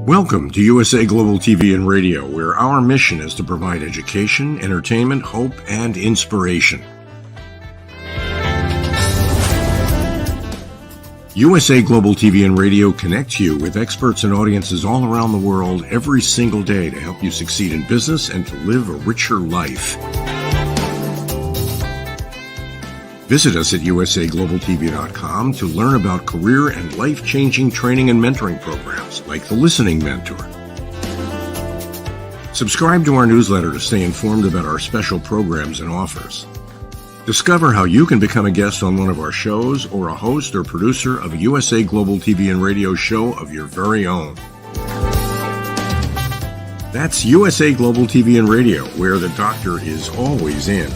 Welcome to USA Global TV and Radio, where our mission is to provide education, entertainment, hope, and inspiration. USA Global TV and Radio connects you with experts and audiences all around the world every single day to help you succeed in business and to live a richer life. Visit us at usaglobaltv.com to learn about career and life-changing training and mentoring programs like the Listening Mentor. Subscribe to our newsletter to stay informed about our special programs and offers. Discover how you can become a guest on one of our shows or a host or producer of a USA Global TV and Radio show of your very own. That's USA Global TV and Radio, where the doctor is always in.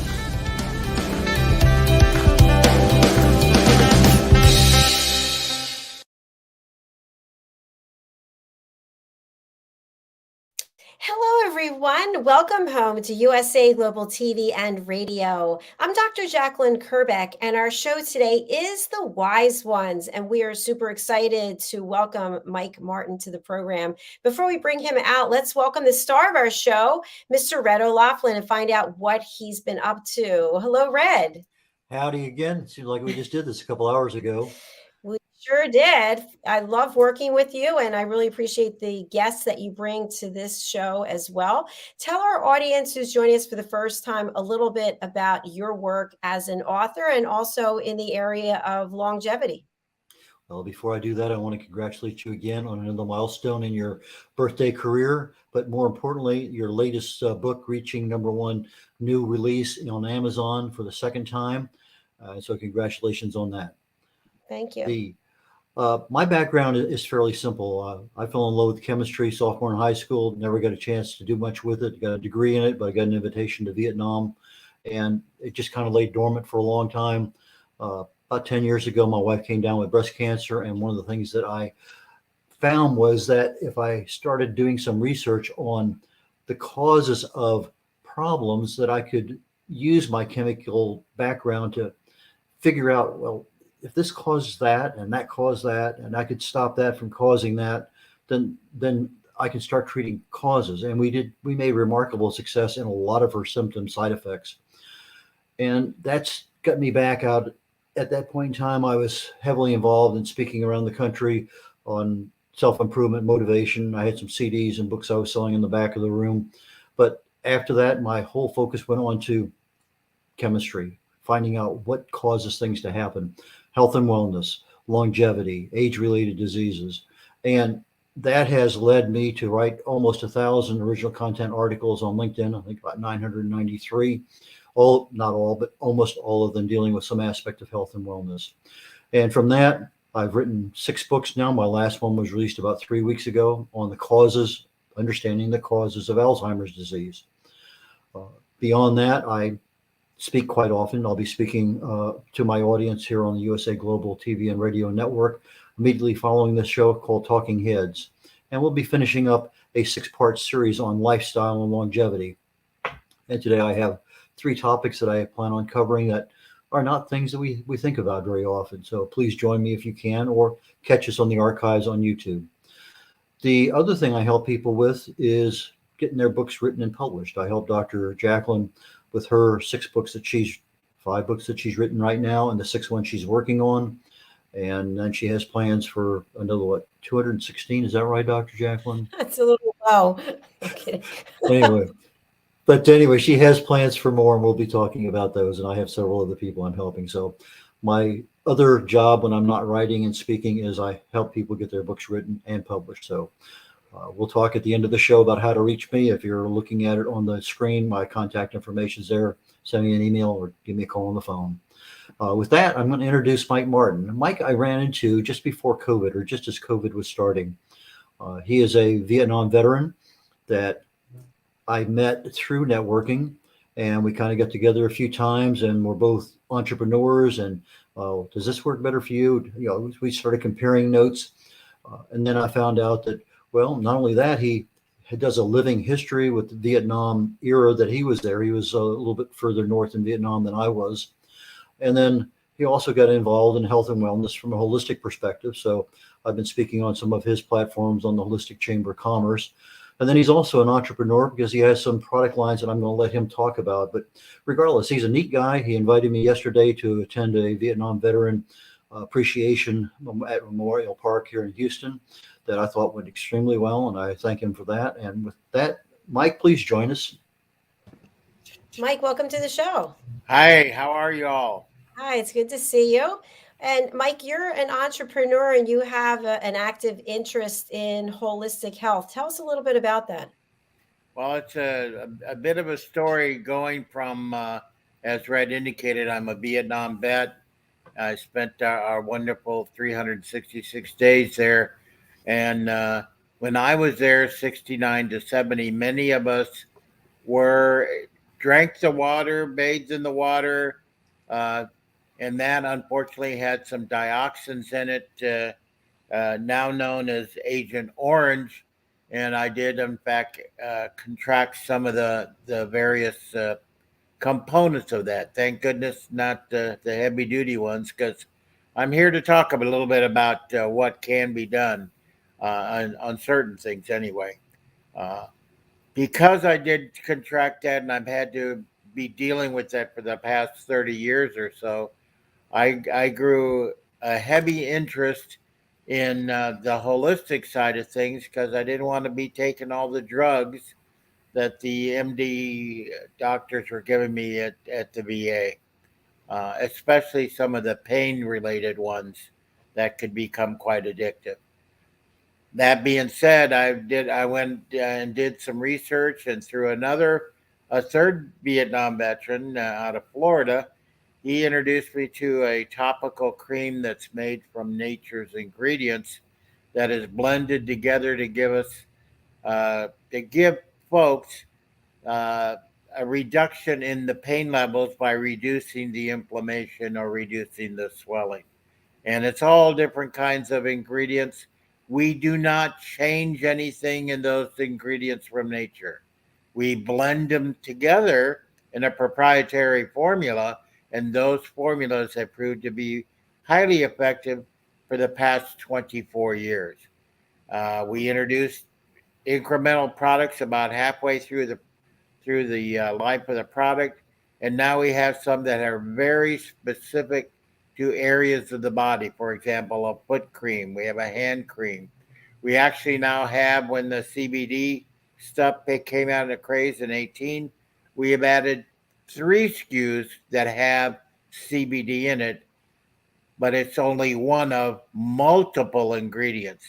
Hello, everyone. Welcome home to USA Global TV and Radio. I'm Dr. JACALYN KERBECK, and our show today is The Wise Ones, and we are super excited to welcome Mike Martin to the program. Before we bring him out, let's welcome the star of our show, Mr. red.olaughlin, and find out what he's been up to. Hello, Red. Howdy again. Seems like we just did this a couple hours ago. We sure did. I love working with you, and I really appreciate the guests that you bring to this show as well. Tell our audience who's joining us for the first time a little bit about your work as an author and also in the area of longevity. Well, before I do that, I want to congratulate you again on another milestone in your birthday career, but more importantly, your latest book reaching #1 new release on Amazon for the second time. So congratulations on that. Thank you. My background is fairly simple. I fell in love with chemistry sophomore in high school, never got a chance to do much with it, got a degree in it, but I got an invitation to Vietnam, and it just kind of lay dormant for a long time. About 10 years ago, my wife came down with breast cancer, and one of the things that I found was that if I started doing some research on the causes of problems, that I could use my chemical background to figure out, well, if this causes that and that caused that, and I could stop that from causing that, then I can start treating causes. And we made remarkable success in a lot of her symptom side effects. And that's got me back out. At that point in time, I was heavily involved in speaking around the country on self-improvement, motivation. I had some CDs and books I was selling in the back of the room. But after that, my whole focus went on to chemistry, finding out what causes things to happen. Health and wellness, longevity, age-related diseases. And that has led me to write almost 1,000 original content articles on LinkedIn, I think about 993, not all, but almost all of them dealing with some aspect of health and wellness. And from that, I've written 6 books now. My last one was released about 3 weeks ago on the causes, understanding the causes of Alzheimer's disease. Beyond that, I speak quite often. I'll be speaking to my audience here on the USA Global TV and Radio Network immediately following this show called Talking Heads. And we'll be finishing up a 6-part series on lifestyle and longevity. And today I have 3 topics that I plan on covering that are not things that we think about very often. So please join me if you can, or catch us on the archives on YouTube. The other thing I help people with is getting their books written and published. I help Dr. JACALYN with her 5 books that she's written right now, and the 6th one she's working on. And then she has plans for another, 216? Is that right, Dr. JACALYN? That's a little low. Okay. Anyway, she has plans for more, and we'll be talking about those. And I have several other people I'm helping. So my other job when I'm not writing and speaking is I help people get their books written and published. So we'll talk at the end of the show about how to reach me. If you're looking at it on the screen, my contact information is there. Send me an email or give me a call on the phone. With that, I'm going to introduce Mike Martin. Mike, I ran into just before COVID, or just as COVID was starting. He is a Vietnam veteran that I met through networking, and we kind of got together a few times, and we're both entrepreneurs. And does this work better for you? We started comparing notes, and then I found out that, well, not only that, he does a living history with the Vietnam era that he was there. He was a little bit further north in Vietnam than I was. And then he also got involved in health and wellness from a holistic perspective. So I've been speaking on some of his platforms on the Holistic Chamber of Commerce. And then he's also an entrepreneur because he has some product lines that I'm going to let him talk about. But regardless, he's a neat guy. He invited me yesterday to attend a Vietnam veteran appreciation at Memorial Park here in Houston that I thought went extremely well. And I thank him for that. And with that, Mike, please join us. Mike, welcome to the show. Hi, how are you all? Hi, it's good to see you. And Mike, you're an entrepreneur and you have an active interest in holistic health. Tell us a little bit about that. Well, it's a bit of a story going from, as Red indicated, I'm a Vietnam vet. I spent our wonderful 366 days there. And when I was there, 69 to 70, many of us drank the water, bathed in the water, and that unfortunately had some dioxins in it, now known as Agent Orange. And I did, in fact, contract some of the various components of that. Thank goodness, not the heavy duty ones, because I'm here to talk a little bit about what can be done on certain things anyway. Because I did contract that and I've had to be dealing with that for the past 30 years or so, I grew a heavy interest in the holistic side of things because I didn't want to be taking all the drugs that the MD doctors were giving me at the VA, especially some of the pain-related ones that could become quite addictive. That being said, I went and did some research, and through a third Vietnam veteran out of Florida, he introduced me to a topical cream that's made from nature's ingredients that is blended together to give folks a reduction in the pain levels by reducing the inflammation or reducing the swelling. And it's all different kinds of ingredients. We do not change anything in those ingredients from nature. We blend them together in a proprietary formula, and those formulas have proved to be highly effective for the past 24 years. We introduced incremental products about halfway through the life of the product, and now we have some that are very specific to areas of the body. For example, a foot cream. We have a hand cream. We actually now have, when the CBD stuff came out of the craze in 18, we have added 3 SKUs that have CBD in it, but it's only one of multiple ingredients.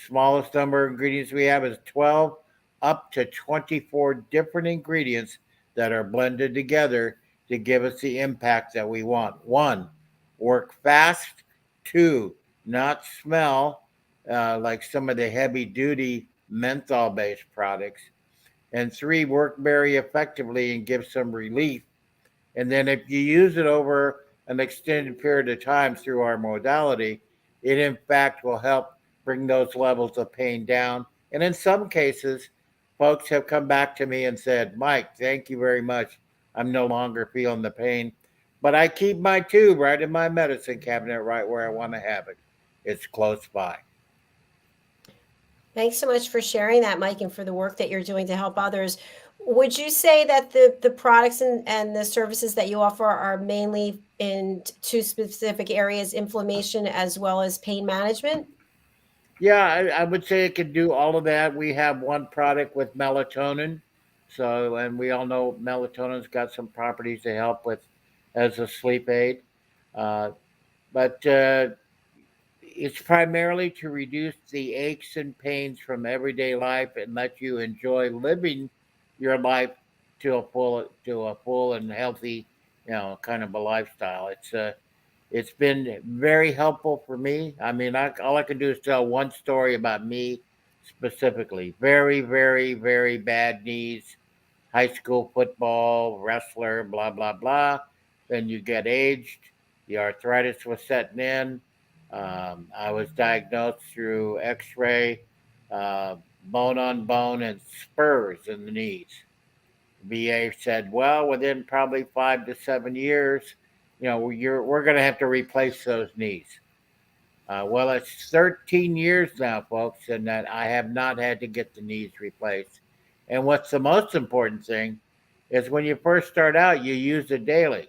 Smallest number of ingredients we have is 12, up to 24 different ingredients that are blended together to give us the impact that we want. 1, work fast. 2, not smell like some of the heavy duty menthol based products. And 3, work very effectively and give some relief. And then if you use it over an extended period of time through our modality, it in fact will help bring those levels of pain down. And in some cases, folks have come back to me and said, Mike, thank you very much. I'm no longer feeling the pain, but I keep my tube right in my medicine cabinet, right where I want to have it. It's close by. Thanks so much for sharing that, Mike, and for the work that you're doing to help others. Would you say that the products and the services that you offer are mainly in 2 specific areas, inflammation as well as pain management? Yeah, I would say it can do all of that. We have one product with melatonin. So, and we all know melatonin's got some properties to help with as a sleep aid. Uh, but It's primarily to reduce the aches and pains from everyday life and let you enjoy living your life to a full and healthy, kind of a lifestyle. It's been very helpful for me. I mean, all I can do is tell one story about me specifically. Very, very, very bad knees, high school football, wrestler, blah, blah, blah. Then you get aged, the arthritis was setting in. I was diagnosed through x ray, uh, bone on bone, and spurs in the knees. VA said, well, within probably 5 to 7 years, we're going to have to replace those knees. Well, it's 13 years now, folks, and that I have not had to get the knees replaced. And what's the most important thing is when you first start out, you use it daily.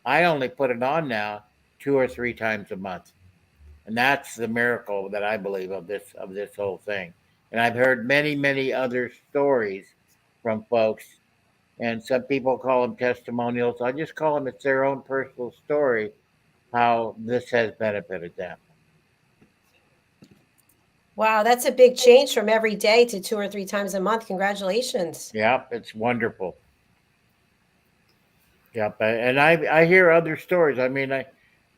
I only put it on now 2 or 3 times a month, and that's the miracle that I believe of this whole thing. And I've heard many other stories from folks, and some people call them testimonials. I just call them it's their own personal story how this has benefited them. Wow, that's a big change from every day to 2 or 3 times a month. Congratulations. Yep, it's wonderful. Yep, and I hear other stories. I mean,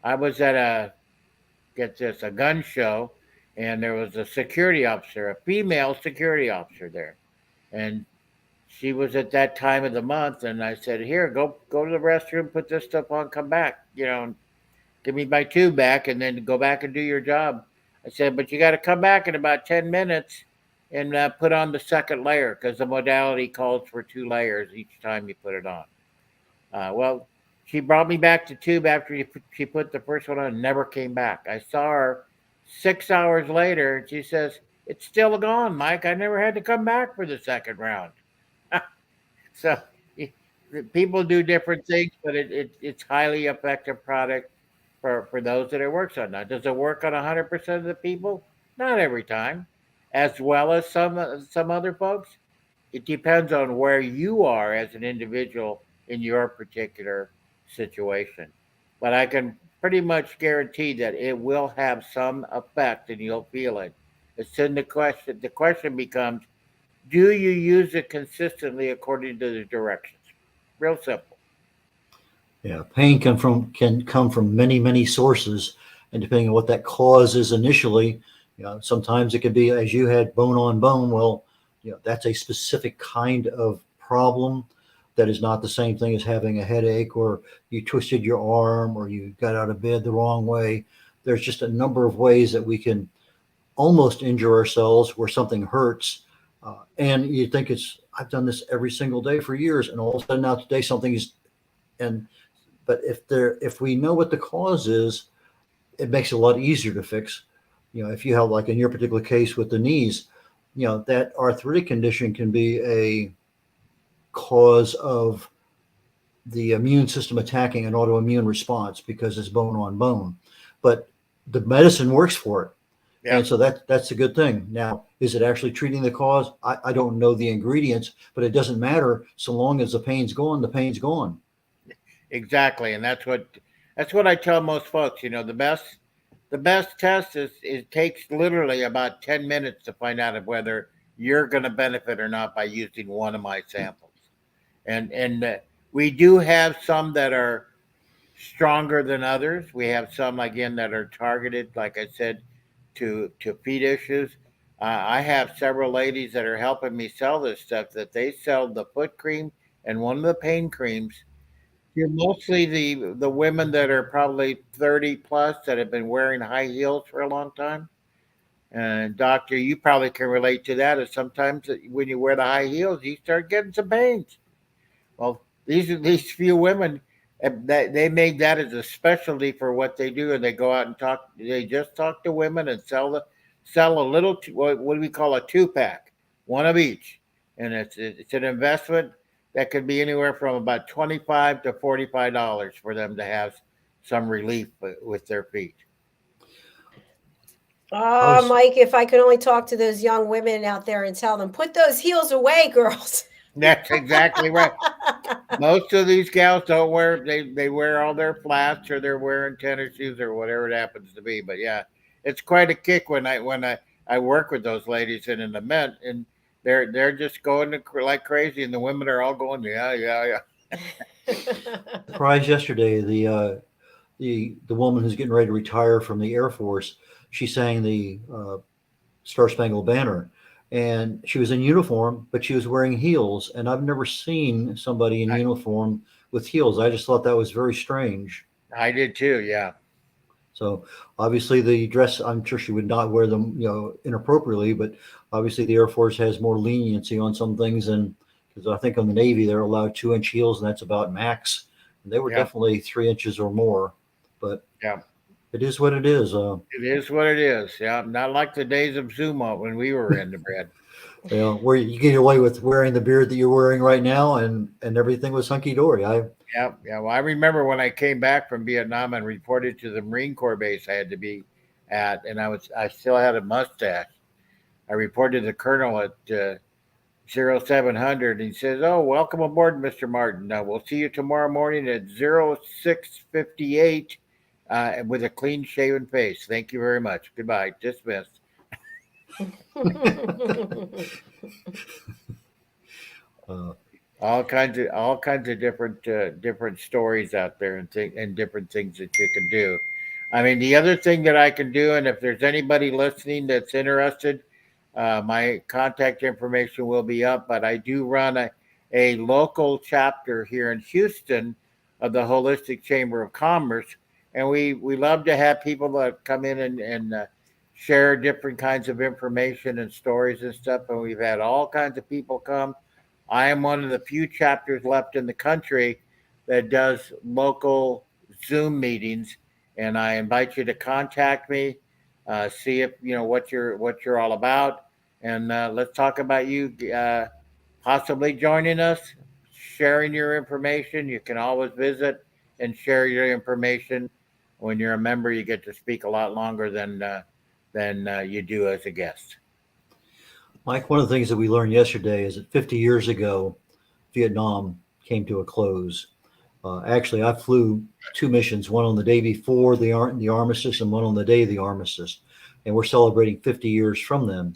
I was at a gun show, and there was a security officer, a female security officer there, and she was at that time of the month, and I said, "Here, go to the restroom, put this stuff on, come back, and give me my tube back, and then go back and do your job." I said, "But you got to come back in about 10 minutes and put on the second layer because the modality calls for 2 layers each time you put it on." Well, she brought me back to tube after she put the first one on and never came back. I saw her 6 hours later, and she says, "It's still gone, Mike. I never had to come back for the second round." So people do different things, but it's highly effective product for those that it works on. Now, does it work on 100% of the people? Not every time, as well as some other folks. It depends on where you are as an individual in your particular situation. But I can pretty much guarantee that it will have some effect and you'll feel it. It's in the question. The question becomes, do you use it consistently according to the directions? Real simple. Yeah, pain can come from many sources, and depending on what that cause is initially, sometimes it could be, as you had, bone on bone. Well, that's a specific kind of problem that is not the same thing as having a headache, or you twisted your arm, or you got out of bed the wrong way. There's just a number of ways that we can almost injure ourselves where something hurts. And you think I've done this every single day for years, and all of a sudden now today something is, but if we know what the cause is, it makes it a lot easier to fix. If you have, like in your particular case with the knees, that arthritic condition can be a cause of the immune system attacking an autoimmune response because it's bone on bone, but the medicine works for it. Yeah. And so that's a good thing. Now, is it actually treating the cause? I don't know the ingredients, but it doesn't matter so long as the pain's gone. The pain's gone. Exactly, and that's what I tell most folks. The best test is it takes literally about 10 minutes to find out whether you're going to benefit or not by using one of my samples. And we do have some that are stronger than others. We have some, again, that are targeted, like I said, to feet issues. I have several ladies that are helping me sell this stuff, that they sell the foot cream and one of the pain creams. You're mostly the women that are probably 30 plus that have been wearing high heels for a long time. And doctor, you probably can relate to that. Is sometimes when you wear the high heels, you start getting some pains. Well, these few women, they made that as a specialty for what they do, and they go out and talk. They just talk to women and sell a little. What do we call a 2-pack, one of each, and it's an investment that could be anywhere from about $25 to $45 for them to have some relief with their feet. Oh, Mike, if I could only talk to those young women out there and tell them, put those heels away, girls. That's exactly right. Most of these gals don't wear, they wear all their flats, or they're wearing tennis shoes or whatever it happens to be. But yeah, it's quite a kick when I work with those ladies in an event, and they're just going like crazy, and the women are all going, yeah. Surprised yesterday, the woman who's getting ready to retire from the Air Force, she sang the Star Spangled Banner, and she was in uniform, but she was wearing heels, and I've never seen somebody in uniform with heels. I just thought that was very strange. I did too, yeah. So obviously the dress, I'm sure she would not wear them, inappropriately, but obviously the Air Force has more leniency on some things, and because I think on the Navy they're allowed 2-inch heels, and that's about max. And they were Yeah. definitely 3 inches or more, but Yeah. it is what it is. It is what it is. Yeah. Not like the days of Zuma when we were in the bread. Where you get away with wearing the beard that you're wearing right now, and everything was hunky dory. Yeah. Yeah. Well, I remember when I came back from Vietnam and reported to the Marine Corps base I had to be at, and I still had a mustache. I reported to the colonel at 0700. He says, "Oh, welcome aboard, Mr. Martin. We'll see you tomorrow morning at 0658 with a clean shaven face. Thank you very much. Goodbye. Dismissed." uh, all kinds of different stories out there and different things that you can do. I mean, the other thing that I can do, and if there's anybody listening that's interested, my contact information will be up. But I do run a local chapter here in Houston of the Holistic Chamber of Commerce, and we love to have people that come in and share different kinds of information and stories and stuff. And we've had all kinds of people come. I am one of the few chapters left in the country that does local Zoom meetings, and I invite you to contact me, see if you know what you're all about, and let's talk about you possibly joining us, sharing your information. You can always visit and share your information. When you're a member, you get to speak a lot longer than you do as a guest. Mike, one of the things that we learned yesterday is that 50 years ago, Vietnam came to a close. Actually, I flew 2 missions, one on the day before the armistice and one on the day of the armistice. And we're celebrating 50 years from them.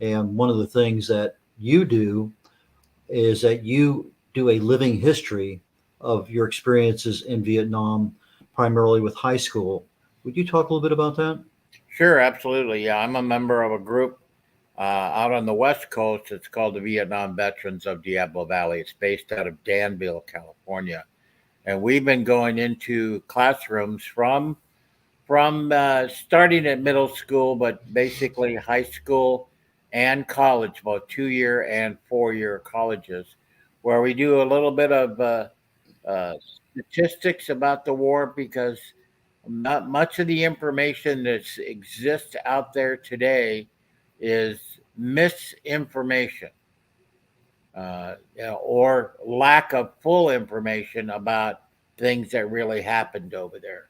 And one of the things that you do is that you do a living history of your experiences in Vietnam, primarily with high school. Would you talk a little bit about that? Sure, absolutely. Yeah, I'm a member of a group out on the West Coast. It's called the Vietnam Veterans of Diablo Valley. It's based out of Danville, California, and we've been going into classrooms from starting at middle school, but basically high school and college, both 2-year and 4-year colleges, where we do a little bit of uh, statistics about the war because not much of the information that exists out there today is misinformation, or lack of full information about things that really happened over there.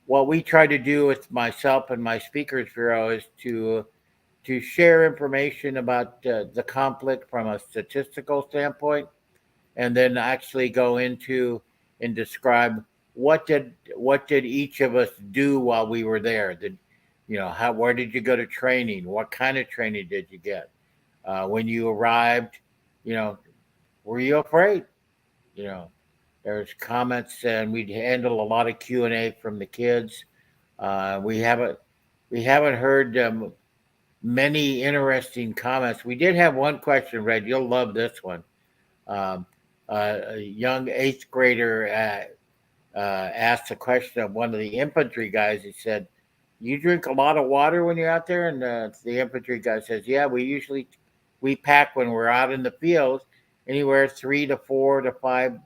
What we try to do with myself and my speakers bureau is to share information about the conflict from a statistical standpoint, and then actually go into and describe what did each of us do while we were there. Where did you go to training? What kind of training did you get? When you arrived, were you afraid? You know, there's comments, and we handle a lot of Q&A from the kids. We haven't heard many interesting comments. We did have one question, Red. You'll love this one. A young 8th grader asked a question of one of the infantry guys. He said, "You drink a lot of water when you're out there?" And the infantry guy says, "Yeah, we pack when we're out in the field anywhere 3 to 4 to 5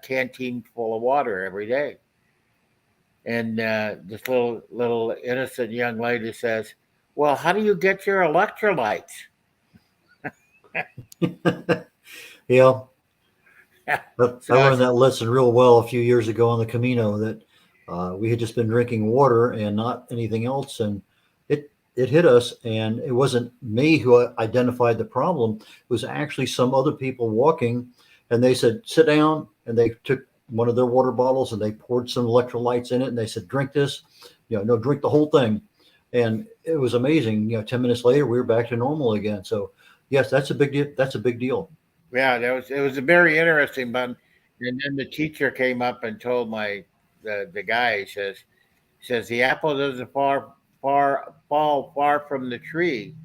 canteens full of water every day." And this little innocent young lady says, "Well, how do you get your electrolytes?" Yeah, I So learned that lesson real well a few years ago on the Camino, that we had just been drinking water and not anything else, and it hit us. And it wasn't me who identified the problem; it was actually some other people walking, and they said, "Sit down," and they took one of their water bottles and they poured some electrolytes in it, and they said, "Drink this, no, drink the whole thing." And it was amazing. 10 minutes later, we were back to normal again. So yes, that's a big deal. That's a big deal. yeah, it was a very interesting. But and then the teacher came up and told the guy. He says the apple doesn't fall far from the tree.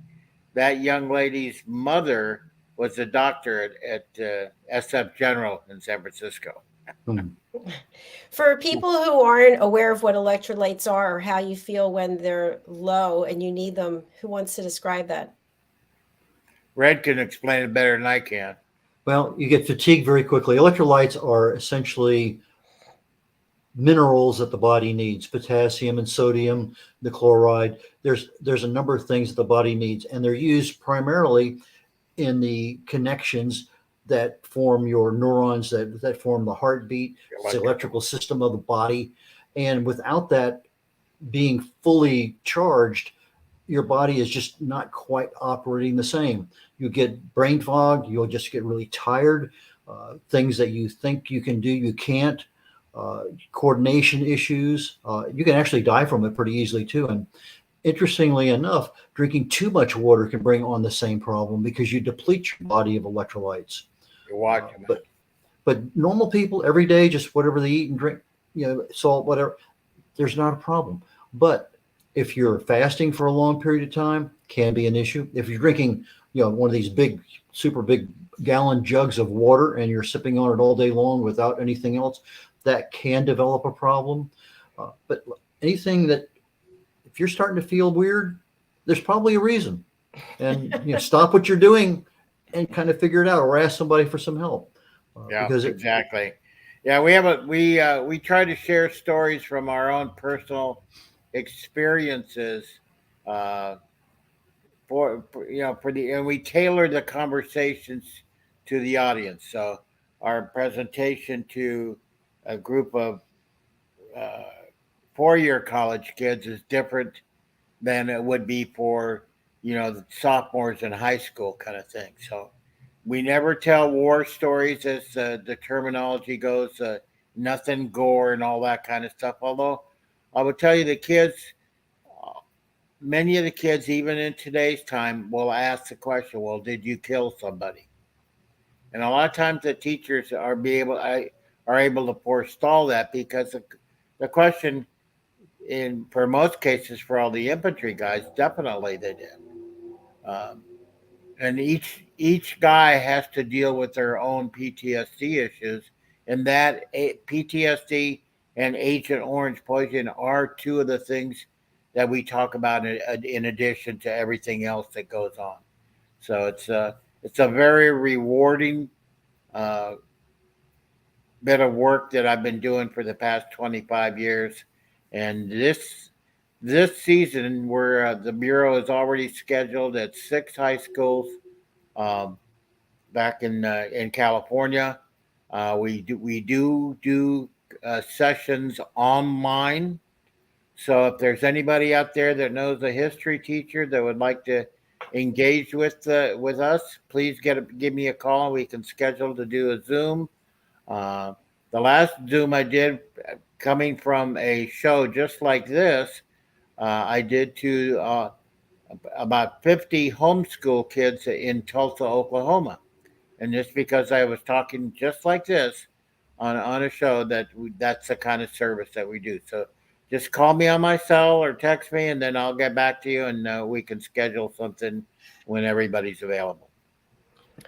That young lady's mother was a doctor at SF General in San Francisco. Hmm. For people who aren't aware of what electrolytes are or how you feel when they're low and you need them, who wants to describe that? Red can explain it better than I can. Well, you get fatigued very quickly. Electrolytes are essentially minerals that the body needs: potassium and sodium, the chloride. There's a number of things that the body needs, and they're used primarily in the connections that form your neurons, that form the heartbeat. It's the electrical system of the body. And without that being fully charged, your body is just not quite operating the same. You get brain fog, you'll just get really tired. Things that you think you can do, you can't. Coordination issues. You can actually die from it pretty easily too. And interestingly enough, drinking too much water can bring on the same problem because you deplete your body of electrolytes. You're watching. But normal people every day, just whatever they eat and drink, salt, whatever, there's not a problem. But if you're fasting for a long period of time, can be an issue. If you're drinking, one of these big, super big gallon jugs of water and you're sipping on it all day long without anything else, that can develop a problem. But anything that, if you're starting to feel weird, there's probably a reason. And stop what you're doing and kind of figure it out, or ask somebody for some help. Exactly. We try to share stories from our own personal experiences, and we tailor the conversations to the audience. So our presentation to a group of 4-year college kids is different than it would be for the sophomores in high school, kind of thing. So we never tell war stories, as the terminology goes, nothing gore and all that kind of stuff. Although I would tell you, many of the kids, even in today's time, will ask the question, well, did you kill somebody? And a lot of times the teachers are able to forestall that, because the question, for most cases, for all the infantry guys, definitely they did. And each guy has to deal with their own PTSD issues, and that PTSD and Agent Orange poison are two of the things that we talk about in addition to everything else that goes on. So it's a very rewarding bit of work that I've been doing for the past 25 years, and this season, where the Bureau is already scheduled at 6 high schools back in California. We do sessions online. So if there's anybody out there that knows a history teacher that would like to engage with us, please give me a call. We can schedule to do a Zoom. The last Zoom I did, coming from a show just like this, I did to about 50 homeschool kids in Tulsa, Oklahoma. And just because I was talking just like this on a show, that's the kind of service that we do. So just call me on my cell or text me, and then I'll get back to you, and we can schedule something when everybody's available.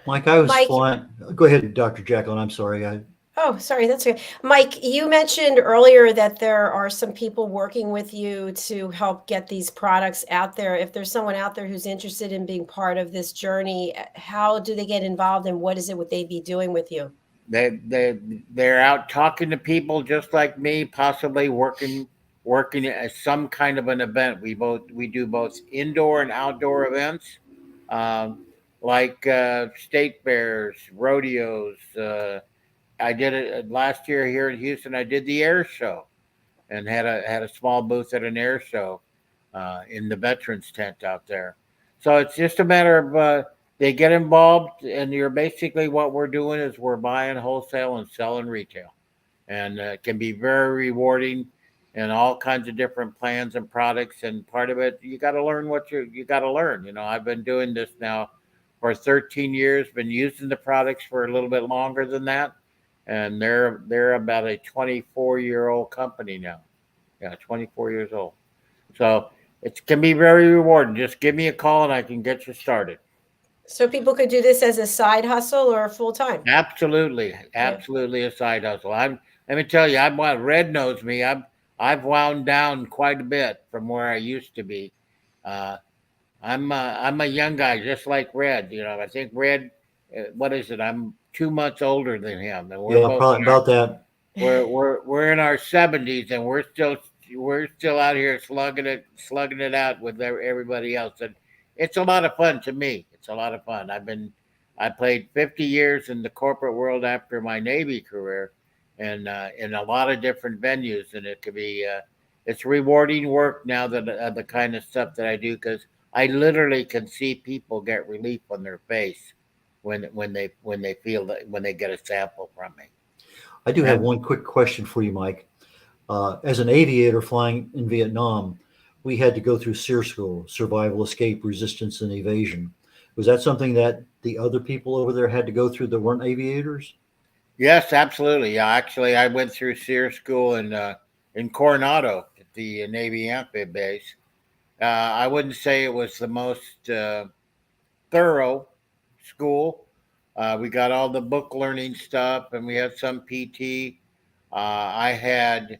Mike, flying. Go ahead, Dr. JACALYN. I'm sorry. Oh, sorry, that's good. Mike, you mentioned earlier that there are some people working with you to help get these products out there. If there's someone out there who's interested in being part of this journey, how do they get involved, and what is it would they be doing with you? They're out talking to people just like me, possibly working at some kind of an event. We do both indoor and outdoor events, like state fairs, rodeos. I did it last year here in Houston. I did the air show, and had a small booth at an air show in the veterans tent out there. So it's just a matter of they get involved, and you're basically, what we're doing is we're buying wholesale and selling retail, and it can be very rewarding, and all kinds of different plans and products. And part of it, you got to learn what you got to learn. I've been doing this now for 13 years, been using the products for a little bit longer than that. And they're about a 24-year-old company now. Yeah, 24 years old. So it can be very rewarding. Just give me a call and I can get you started. So people could do this as a side hustle or full time? Absolutely a side hustle. Let me tell you, Red knows me. I've wound down quite a bit from where I used to be. I'm a young guy, just like Red. I think Red what is it? I'm 2 months older than him, and we're Yeah, both probably about that. we're in our 70s, and we're still out here slugging it out with everybody else, and it's a lot of fun to me. It's a lot of fun. I played 50 years in the corporate world after my Navy career, and in a lot of different venues, and it could be it's rewarding work now that the kind of stuff that I do, because I literally can see people get relief on their face when they feel that when they get a sample from me. I do have And one quick question for you, Mike. As an aviator flying in Vietnam, we had to go through SEER school, survival, escape, resistance, and evasion. Was that something that the other people over there had to go through that weren't aviators? yes, absolutely. Yeah, actually, I went through SEER school in Coronado at the Navy Amphib base. I wouldn't say it was the most thorough school. We got all the book learning stuff, and we had some PT. I had,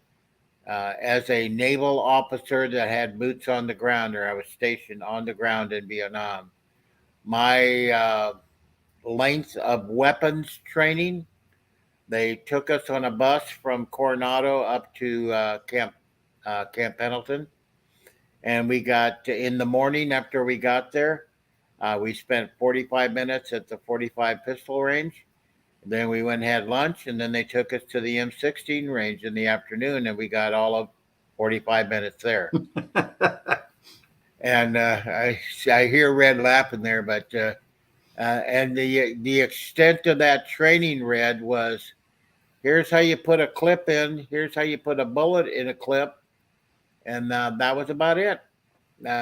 as a naval officer that had boots on the ground, or I was stationed on the ground in Vietnam, my length of weapons training, they took us on a bus from Coronado up to Camp Pendleton, and we got in the morning after we got there. We spent 45 minutes at the 45 pistol range. Then we went and had lunch, and then they took us to the M16 range in the afternoon, and we got all of 45 minutes there. And I hear Red laughing there, but and the extent of that training, Red, was here's how you put a clip in, here's how you put a bullet in a clip, and that was about it.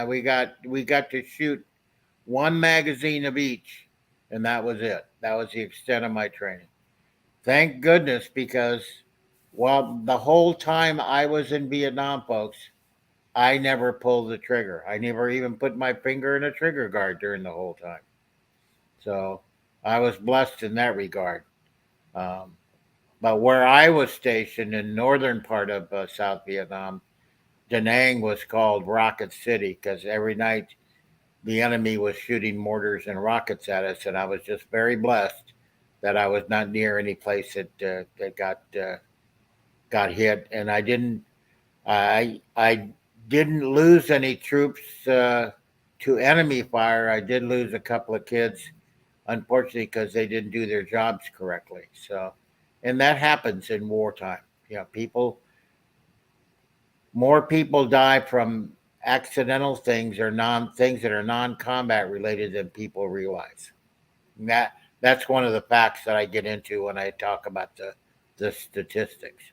We got to shoot one magazine of each, and that was it. That was the extent of my training. Thank goodness, because well, the whole time I was in Vietnam, folks, I never pulled the trigger. I never even put my finger in a trigger guard during the whole time. So I was blessed in that regard. Um, but where I was stationed in northern part of South Vietnam, Da Nang was called Rocket City, because every night the enemy was shooting mortars and rockets at us, and I was just very blessed that I was not near any place that got hit, and I didn't lose any troops to enemy fire. I did lose a couple of kids, unfortunately, because they didn't do their jobs correctly. So, and that happens in wartime. You know, more people die from accidental things or things that are non-combat related than people realize. And that's one of the facts that I get into when I talk about the statistics.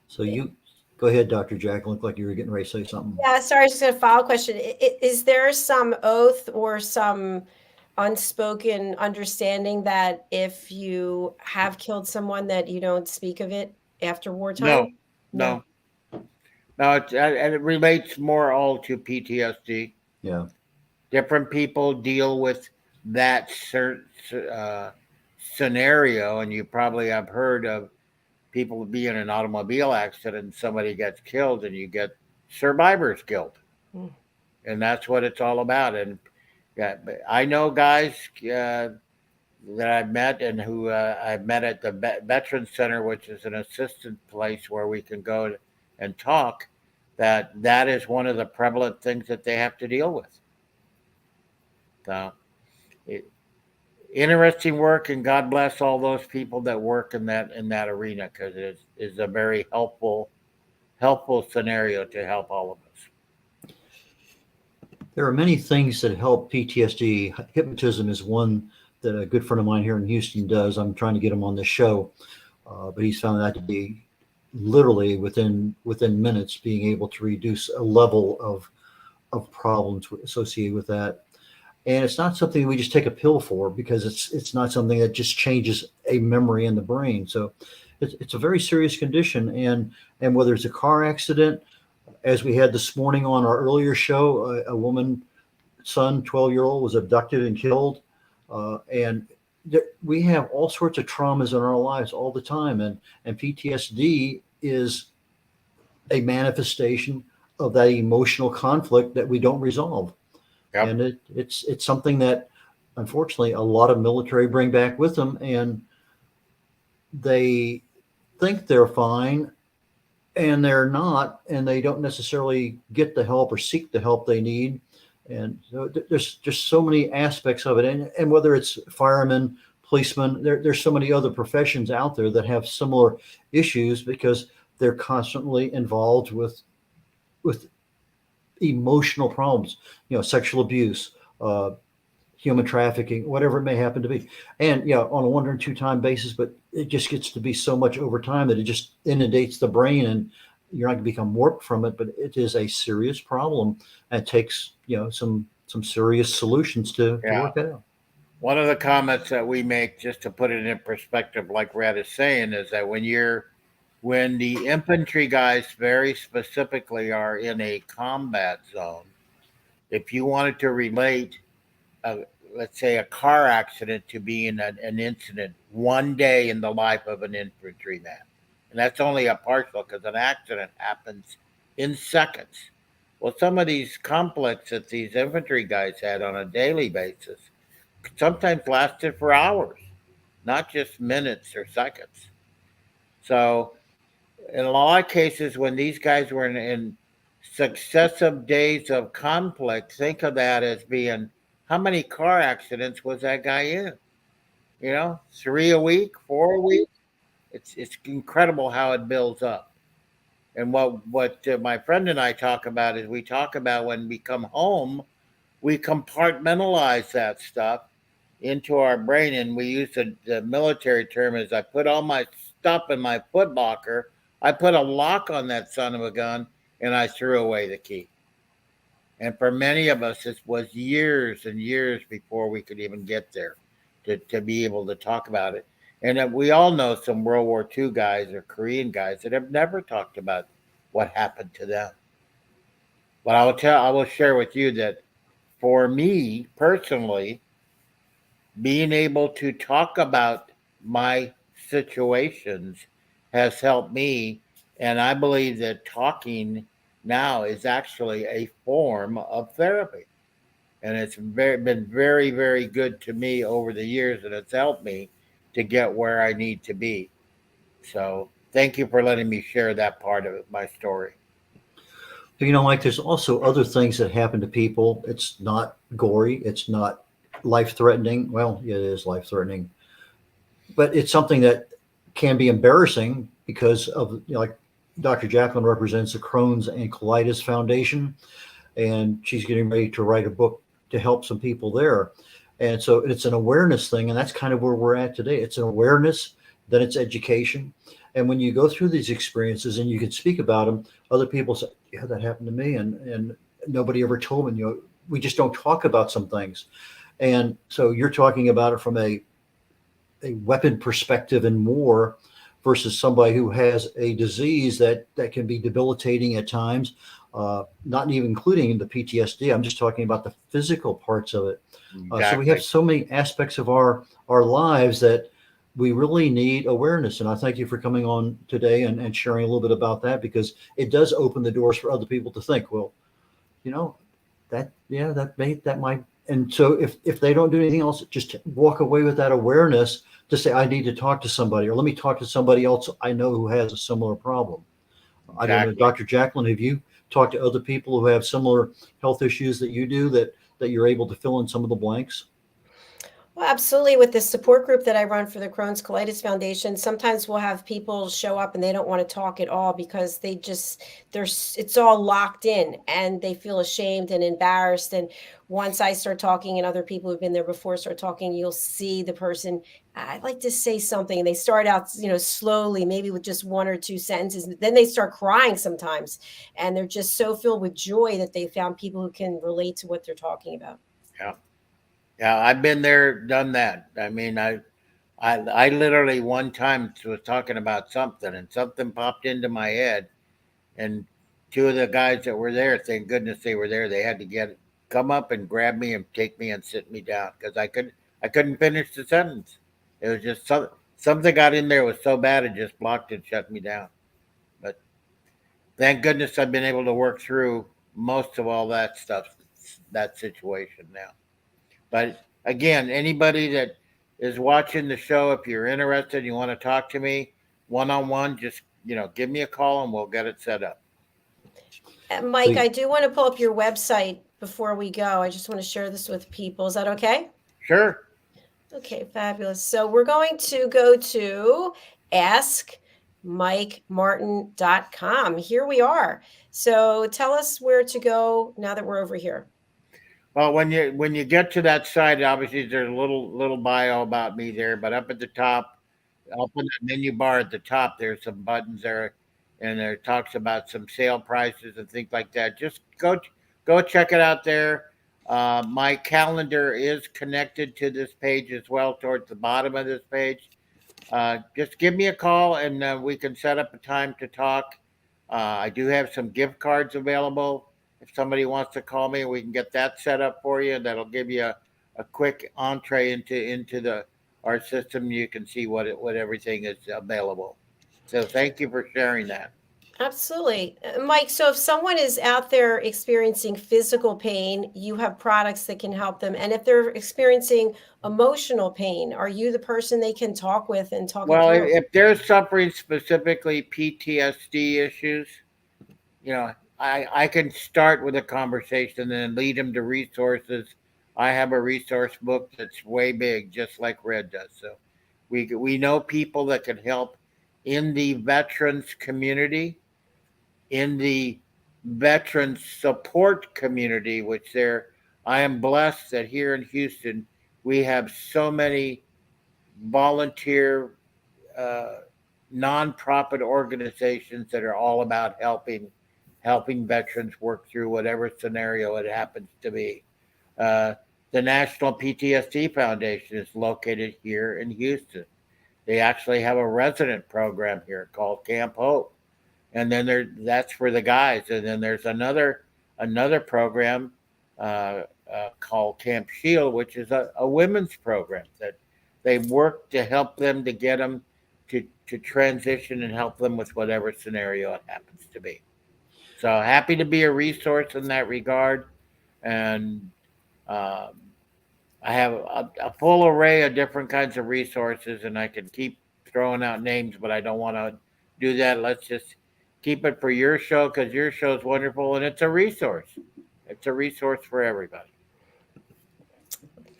So you go ahead, Dr. Jack. Looked like you were getting ready to say something. Yeah, sorry, just a follow question. Is there some oath or some unspoken understanding that if you have killed someone that you don't speak of it after wartime? No. And it relates more all to PTSD. Yeah. Different people deal with that certain scenario, and you probably have heard of people be in an automobile accident and somebody gets killed, and you get survivor's guilt, and that's what it's all about. And I know guys that I've met and who I've met at the Veterans Center, which is an assistant place where we can go and talk, that is one of the prevalent things that they have to deal with. So, interesting work, and God bless all those people that work in that arena, because it is a very helpful scenario to help all of us. There are many things that help PTSD. Hypnotism is one that a good friend of mine here in Houston does. I'm trying to get him on this show, but he's found that to be literally within minutes being able to reduce a level of problems associated with that. And it's not something we just take a pill for, because it's not something that just changes a memory in the brain. So it's a very serious condition. And whether it's a car accident, as we had this morning on our earlier show, a woman, son, 12-year-old, was abducted and killed. And we have all sorts of traumas in our lives all the time. And PTSD is a manifestation of that emotional conflict that we don't resolve. Yep. And it's something that unfortunately a lot of military bring back with them, and they think they're fine and they're not, and they don't necessarily get the help or seek the help they need. And so there's just so many aspects of it. And whether it's firemen, policemen, there's so many other professions out there that have similar issues because they're constantly involved with emotional problems, sexual abuse, human trafficking, whatever it may happen to be. And on a 1 or 2 time basis, but it just gets to be so much over time that it just inundates the brain, and you're not going to become warped from it, but it is a serious problem and takes, some serious solutions to Yeah. work it out. One of the comments that we make, just to put it in perspective, like Red is saying, is that when the infantry guys very specifically are in a combat zone, if you wanted to relate, let's say, a car accident to being an incident, 1 day in the life of an infantryman, and that's only a partial because an accident happens in seconds. Well, some of these conflicts that these infantry guys had on a daily basis sometimes lasted for hours, not just minutes or seconds. So, in a lot of cases, when these guys were in successive days of conflict, think of that as being how many car accidents was that guy in? 3 a week, 4 a week. It's incredible how it builds up. And what my friend and I talk about is we talk about when we come home, we compartmentalize that stuff into our brain, and we use the military term is I put all my stuff in my foot locker, I put a lock on that son of a gun, and I threw away the key. And for many of us, it was years and years before we could even get there to be able to talk about it. And we all know some World War II guys or Korean guys that have never talked about what happened to them. But I will share with you that for me personally, being able to talk about my situations has helped me. And I believe that talking now is actually a form of therapy. And it's been very, very good to me over the years, and it's helped me to get where I need to be. So thank you for letting me share that part of my story. Mike, there's also other things that happen to people. It's not gory. It's not life-threatening. Well, it is life-threatening, but it's something that can be embarrassing because of, like Dr. JACALYN represents the Crohn's and Colitis Foundation, and she's getting ready to write a book to help some people there. And so it's an awareness thing, and that's kind of where we're at today. It's an awareness, then it's education. And when you go through these experiences and you can speak about them, other people say, yeah, that happened to me. And nobody ever told me, we just don't talk about some things. And so you're talking about it from a weapon perspective in war versus somebody who has a disease that can be debilitating at times, not even including the PTSD. I'm just talking about the physical parts of it. Exactly. So we have so many aspects of our lives that we really need awareness. And I thank you for coming on today and sharing a little bit about that, because it does open the doors for other people to think, well, that might. And so if they don't do anything else, just walk away with that awareness to say, I need to talk to somebody, or let me talk to somebody else I know who has a similar problem. Exactly. I don't know, Dr. JACALYN, have you talked to other people who have similar health issues that you do, that you're able to fill in some of the blanks? Well, absolutely. With the support group that I run for the Crohn's Colitis Foundation, sometimes we'll have people show up and they don't want to talk at all because it's all locked in and they feel ashamed and embarrassed. And once I start talking and other people who've been there before start talking, you'll see the person, I'd like to say something. And they start out, slowly, maybe with just 1 or 2 sentences. Then they start crying sometimes. And they're just so filled with joy that they found people who can relate to what they're talking about. Yeah. Yeah, I've been there, done that. I mean, I literally one time was talking about something, and something popped into my head, and 2 of the guys that were there, thank goodness they were there. They had to come up and grab me and take me and sit me down because I couldn't finish the sentence. It was just something got in there was so bad it just blocked and shut me down. But thank goodness I've been able to work through most of all that stuff, that situation now. But again, anybody that is watching the show, if you're interested, you want to talk to me one-on-one, just, give me a call and we'll get it set up. Mike, I do want to pull up your website before we go. I just want to share this with people. Is that okay? Sure. Okay, fabulous. So we're going to go to askmikemartin.com. Here we are. So tell us where to go now that we're over here. Well, when you get to that site, obviously there's a little bio about me there, but up at the top, up in the menu bar at the top, there's some buttons there, and there talks about some sale prices and things like that. Just go check it out there. My calendar is connected to this page as well, towards the bottom of this page. Just give me a call and we can set up a time to talk. I do have some gift cards available. If somebody wants to call me, we can get that set up for you. That'll give you a quick entree into our system. You can see what everything is available. So thank you for sharing that. Absolutely. Mike, so if someone is out there experiencing physical pain, you have products that can help them. And if they're experiencing emotional pain, are you the person they can talk with and talk Well, it through? if they're suffering specifically PTSD issues, I can start with a conversation and then lead them to resources. I have a resource book that's way big, just like Red does. So we know people that can help in the veterans community, in the veterans support community, I am blessed that here in Houston, we have so many volunteer nonprofit organizations that are all about helping veterans work through whatever scenario it happens to be. The National PTSD Foundation is located here in Houston. They actually have a resident program here called Camp Hope, and then that's for the guys. And then there's another program called Camp Shield, which is a women's program that they work to help them to get them to transition and help them with whatever scenario it happens to be. So happy to be a resource in that regard. And I have a full array of different kinds of resources, and I can keep throwing out names, but I don't want to do that. Let's just keep it for your show, because your show is wonderful and it's a resource. It's a resource for everybody.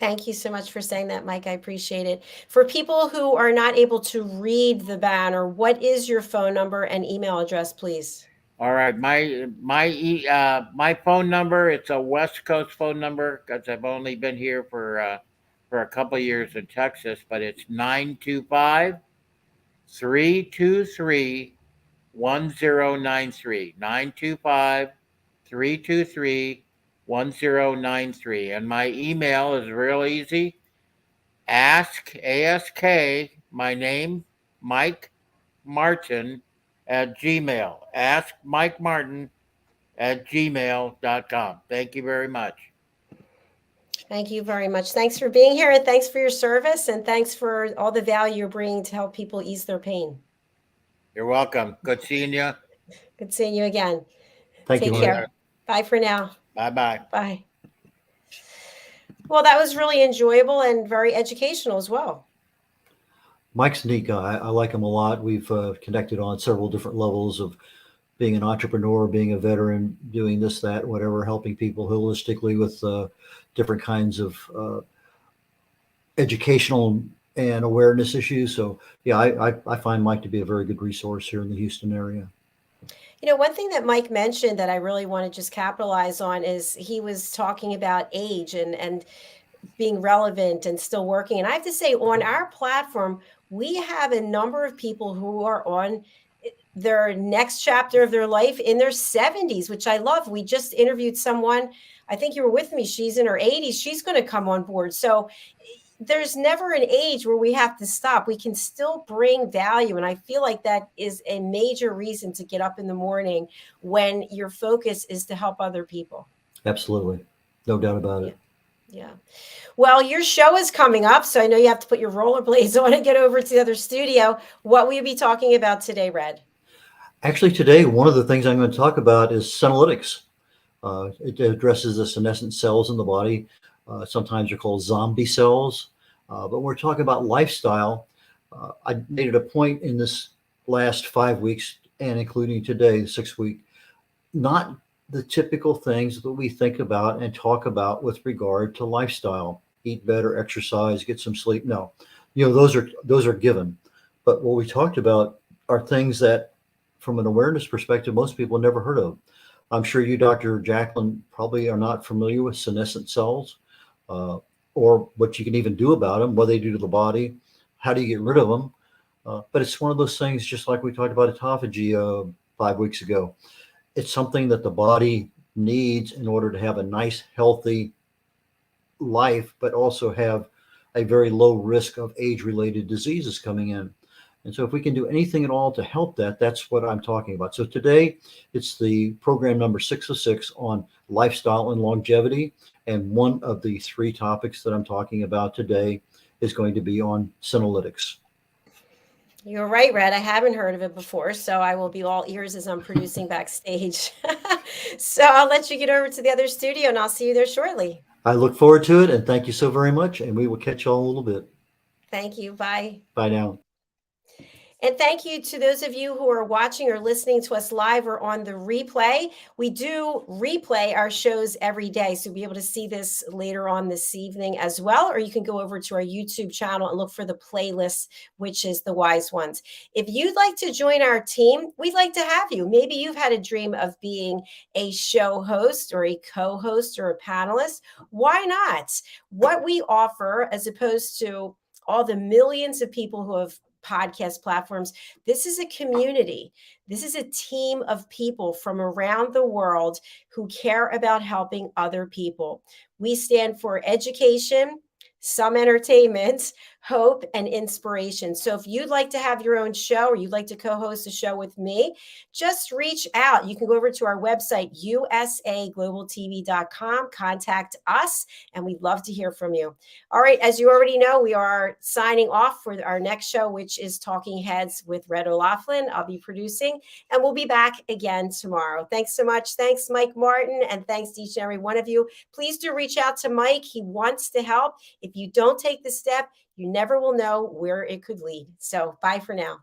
Thank you so much for saying that, Mike. I appreciate it. For people who are not able to read the banner, what is your phone number and email address, please? All right, my phone number, it's a West Coast phone number because I've only been here for a couple of years in Texas, but it's 925-323-1093. 925-323-1093. And my email is real easy. Ask my name, Mike Martin @Gmail. Ask Mike Martin @gmail.com. Thank you very much. Thank you very much. Thanks for being here, and thanks for your service, and thanks for all the value you're bringing to help people ease their pain. You're welcome. Good seeing you. Good seeing you again. Thank you, Take Mike. care. Bye for now. Bye-bye. Bye. Well, that was really enjoyable and very educational as well. Mike's a neat guy. I like him a lot. We've connected on several different levels of being an entrepreneur, being a veteran, doing this, that, whatever, helping people holistically with different kinds of educational and awareness issues. So, yeah, I find Mike to be a very good resource here in the Houston area. You know, one thing that Mike mentioned that I really want to just capitalize on is he was talking about age and being relevant and still working. And I have to say, on our platform, we have a number of people who are on their next chapter of their life in their 70s, which I love. We just interviewed someone, I think you were with me, she's in her 80s. She's going to come on board. So there's never an age where we have to stop. We can still bring value. And I feel like that is a major reason to get up in the morning when your focus is to help other people. Absolutely. No doubt about it. Yeah. Well, your show is coming up, so I know you have to put your rollerblades on and get over to the other studio. What will you be talking about today, Red? Actually, today, one of the things I'm going to talk about is senolytics. It addresses the senescent cells in the body. Sometimes they're called zombie cells. But we're talking about lifestyle. I made it a point in this last 5 weeks, and including today, the 6th week, not the typical things that we think about and talk about with regard to lifestyle. Eat better, exercise, get some sleep. No, those are given. But what we talked about are things that, from an awareness perspective, most people never heard of. I'm sure you, Dr. JACALYN, probably are not familiar with senescent cells, or what you can even do about them, what they do to the body, how do you get rid of them. But it's one of those things, just like we talked about autophagy 5 weeks ago. It's something that the body needs in order to have a nice, healthy life, but also have a very low risk of age-related diseases coming in. And so if we can do anything at all to help that, that's what I'm talking about. So today, it's the program number 606 on lifestyle and longevity. And one of the 3 topics that I'm talking about today is going to be on senolytics. You're right, Red. I haven't heard of it before, so I will be all ears as I'm producing backstage. So I'll let you get over to the other studio, and I'll see you there shortly. I look forward to it, and thank you so very much. And we will catch you all in a little bit. Thank you. Bye. Bye now. And thank you to those of you who are watching or listening to us live or on the replay. We do replay our shows every day, so you'll be able to see this later on this evening as well. Or you can go over to our YouTube channel and look for the playlist, which is The Wise Ones. If you'd like to join our team, we'd like to have you. Maybe you've had a dream of being a show host or a co-host or a panelist. Why not? What we offer, as opposed to all the millions of people who have podcast platforms, this is a community. This is a team of people from around the world who care about helping other people. We stand for education, some entertainment, hope, and inspiration. So if you'd like to have your own show, or you'd like to co-host a show with me, just reach out. You can go over to our website, usaglobaltv.com, contact us, and we'd love to hear from you. All right, as you already know, we are signing off for our next show, which is Talking Heads with red.olaughlin. I'll be producing, and we'll be back again tomorrow. Thanks so much. Thanks, Mike Martin, and thanks to each and every one of you. Please do reach out to Mike. He wants to help. If you don't take the step, you never will know where it could lead. So bye for now.